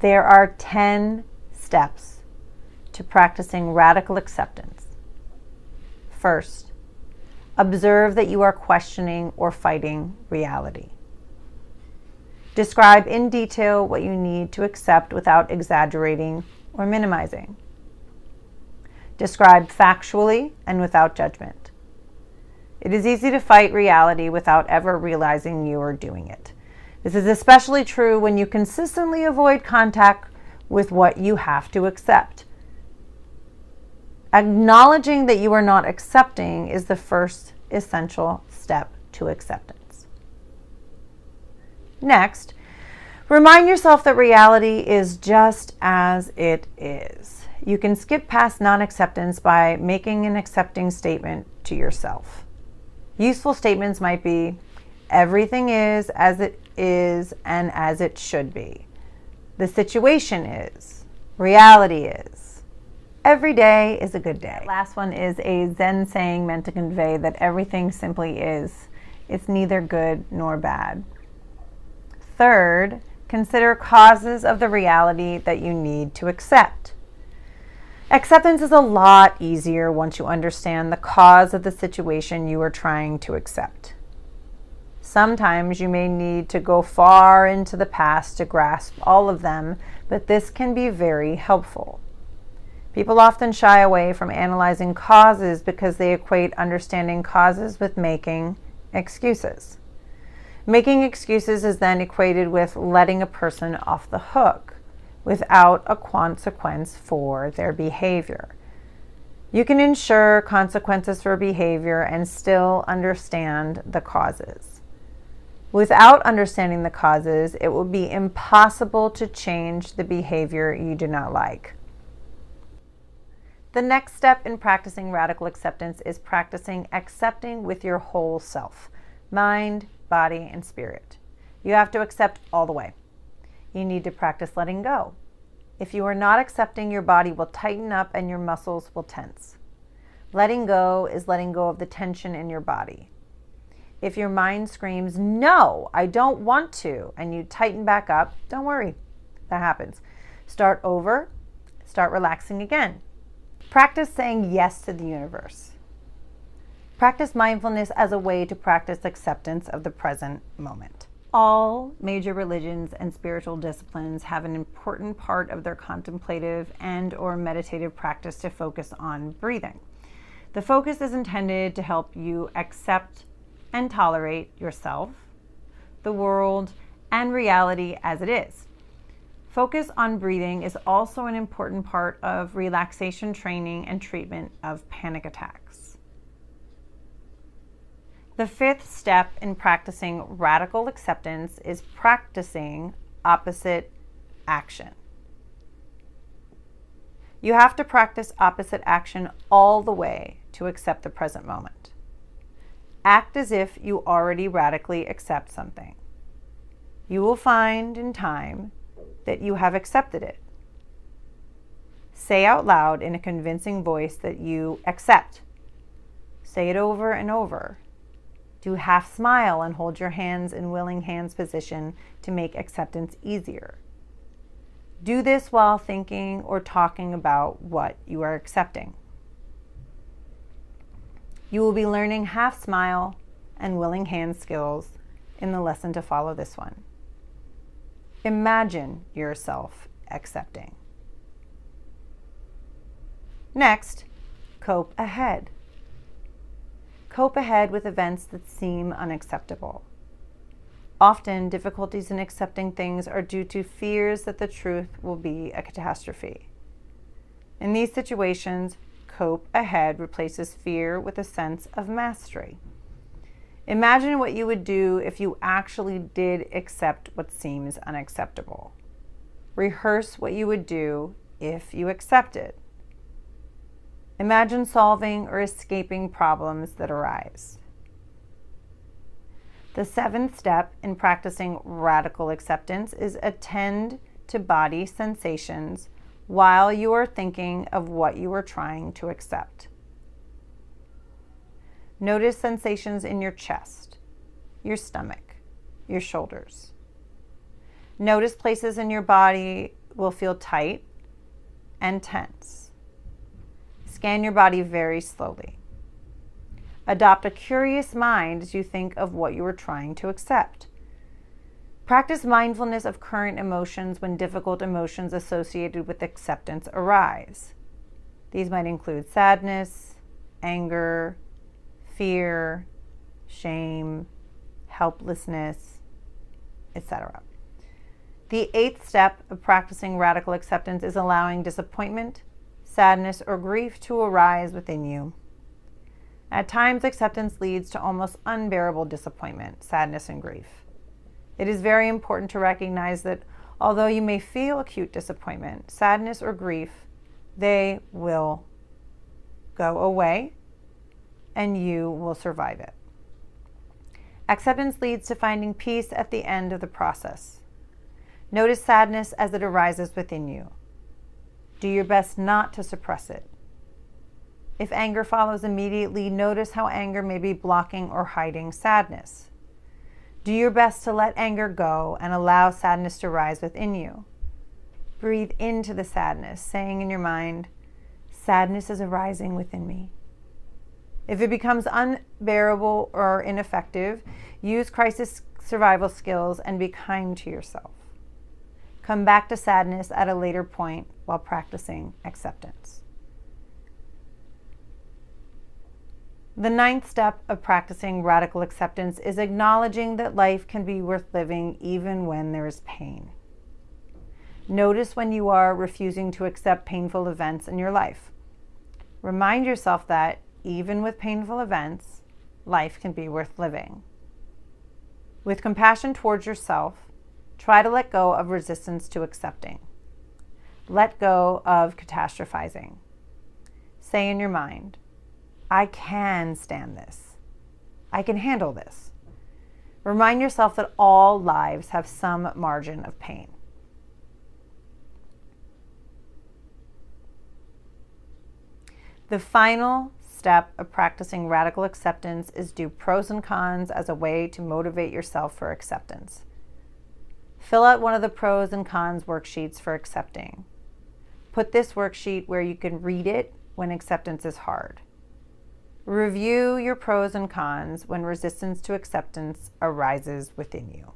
There are 10 steps to practicing radical acceptance. First, observe that you are questioning or fighting reality. Describe in detail what you need to accept without exaggerating or minimizing. Describe factually and without judgment. It is easy to fight reality without ever realizing you are doing it. This is especially true when you consistently avoid contact with what you have to accept. Acknowledging that you are not accepting is the first essential step to acceptance. Next, remind yourself that reality is just as it is. You can skip past non-acceptance by making an accepting statement to yourself. Useful statements might be, everything is as it is and as it should be. The situation is. Reality is. Every day is a good day. Last one is a Zen saying meant to convey that everything simply is. It's neither good nor bad. Third, consider causes of the reality that you need to accept. Acceptance is a lot easier once you understand the cause of the situation you are trying to accept. Sometimes you may need to go far into the past to grasp all of them, but this can be very helpful. People often shy away from analyzing causes because they equate understanding causes with making excuses. Making excuses is then equated with letting a person off the hook without a consequence for their behavior. You can ensure consequences for behavior and still understand the causes. Without understanding the causes, it will be impossible to change the behavior you do not like. The next step in practicing radical acceptance is practicing accepting with your whole self, mind, body, and spirit. You have to accept all the way. You need to practice letting go. If you are not accepting, your body will tighten up and your muscles will tense. Letting go is letting go of the tension in your body. If your mind screams, "No, I don't want to," and you tighten back up, don't worry. That happens. Start over. Start relaxing again. Practice saying yes to the universe. Practice mindfulness as a way to practice acceptance of the present moment. All major religions and spiritual disciplines have an important part of their contemplative and/or meditative practice to focus on breathing. The focus is intended to help you accept and tolerate yourself, the world, and reality as it is. Focus on breathing is also an important part of relaxation training and treatment of panic attacks. The fifth step in practicing radical acceptance is practicing opposite action. You have to practice opposite action all the way to accept the present moment. Act as if you already radically accept something. You will find in time that you have accepted it. Say out loud in a convincing voice that you accept. Say it over and over. Do half smile and hold your hands in willing hands position to make acceptance easier. Do this while thinking or talking about what you are accepting. You will be learning half smile and willing hand skills in the lesson to follow this one. Imagine yourself accepting. Next, cope ahead. Cope ahead with events that seem unacceptable. Often, difficulties in accepting things are due to fears that the truth will be a catastrophe. In these situations, cope ahead replaces fear with a sense of mastery. Imagine what you would do if you actually did accept what seems unacceptable. Rehearse what you would do if you accepted. Imagine solving or escaping problems that arise. The seventh step in practicing radical acceptance is attend to body sensations while you are thinking of what you are trying to accept. Notice sensations in your chest, your stomach, your shoulders. Notice places in your body will feel tight and tense. Scan your body very slowly. Adopt a curious mind as you think of what you are trying to accept. Practice mindfulness of current emotions when difficult emotions associated with acceptance arise. These might include sadness, anger, fear, shame, helplessness, etc. The 8th step of practicing radical acceptance is allowing disappointment, sadness, or grief to arise within you. At times, acceptance leads to almost unbearable disappointment, sadness, and grief. It is very important to recognize that although you may feel acute disappointment, sadness, or grief, they will go away and you will survive it. Acceptance leads to finding peace at the end of the process. Notice sadness as it arises within you. Do your best not to suppress it. If anger follows immediately, notice how anger may be blocking or hiding sadness. Do your best to let anger go and allow sadness to rise within you. Breathe into the sadness, saying in your mind, "Sadness is arising within me." If it becomes unbearable or ineffective, use crisis survival skills and be kind to yourself. Come back to sadness at a later point while practicing acceptance. The 9th step of practicing radical acceptance is acknowledging that life can be worth living even when there is pain. Notice when you are refusing to accept painful events in your life. Remind yourself that, even with painful events, life can be worth living. With compassion towards yourself, try to let go of resistance to accepting. Let go of catastrophizing. Say in your mind, "I can stand this. I can handle this." Remind yourself that all lives have some margin of pain. The final step of practicing radical acceptance is do pros and cons as a way to motivate yourself for acceptance. Fill out one of the pros and cons worksheets for accepting. Put this worksheet where you can read it when acceptance is hard. Review your pros and cons when resistance to acceptance arises within you.